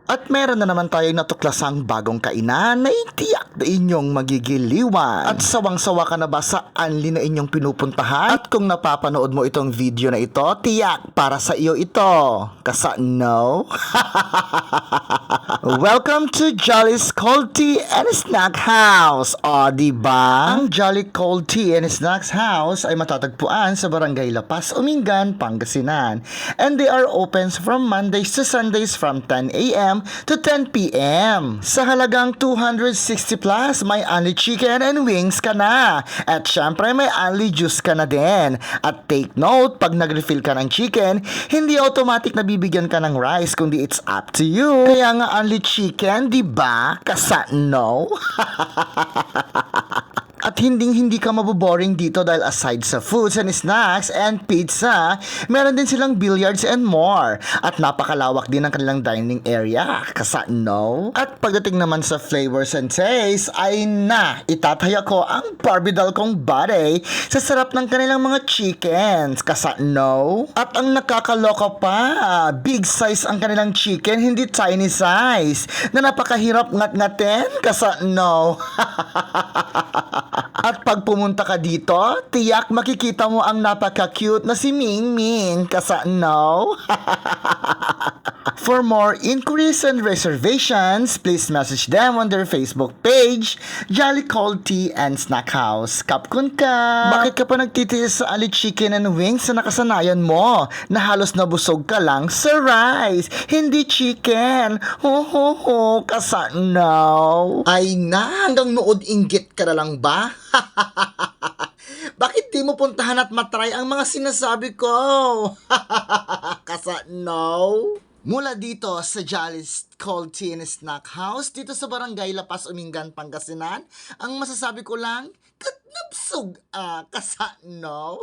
At meron na naman tayong natuklasang bagong kainan na itiyak na inyong magigiliwan. At sawang-sawa ka na ba sa anli na inyong pinupuntahan? At kung napapanood mo itong video na ito, tiyak para sa iyo ito. Kasa no? Welcome to Jolly's Cold Tea and Snack House. O, diba? Ang Jolly Cold Tea and Snacks House ay matatagpuan sa Barangay Lapas, Umingan, Pangasinan. And they are open from Mondays to Sundays from 10 a.m. to 10 p.m. Sa halagang 260 plus, may only chicken and wings ka na. At syempre, may only juice ka na din. At take note, pag nag-refill ka ng chicken, hindi automatic na bibigyan ka ng rice, kundi it's up to you. Kaya nga only chicken, diba? Kasa no? At hindi ka maboboring dito dahil aside sa foods and snacks and pizza, meron din silang billiards and more. At napakalawak din ang kanilang dining area. Kasa no? At pagdating naman sa flavors and taste, ay itataya ko ang barbidal kong body sa sarap ng kanilang mga chickens. Kasa no? At ang nakakaloka pa, big size ang kanilang chicken, hindi tiny size, na napakahirap ngat-ngatin. Kasa no? At pag pumunta ka dito, tiyak makikita mo ang napaka-cute na si Ming Ming. Kasa no? For more inquiries and reservations, please message them on their Facebook page, Jolly Cold Tea and Snack House. Kapkun ka! Bakit ka pa nagtitiis sa ali chicken and wings na nakasanayan mo, na halos nabusog ka lang sa rice, hindi chicken? Ho ho ho, kasa no? Ay hanggang nood inggit ka na lang ba? Bakit di mo puntahan at matry ang mga sinasabi ko? Kasa no? Mula dito sa Jolly's Cold Tea and Snack House, dito sa Barangay Lapas, Umingan, Pangasinan, ang masasabi ko lang, katnapsog kasa no?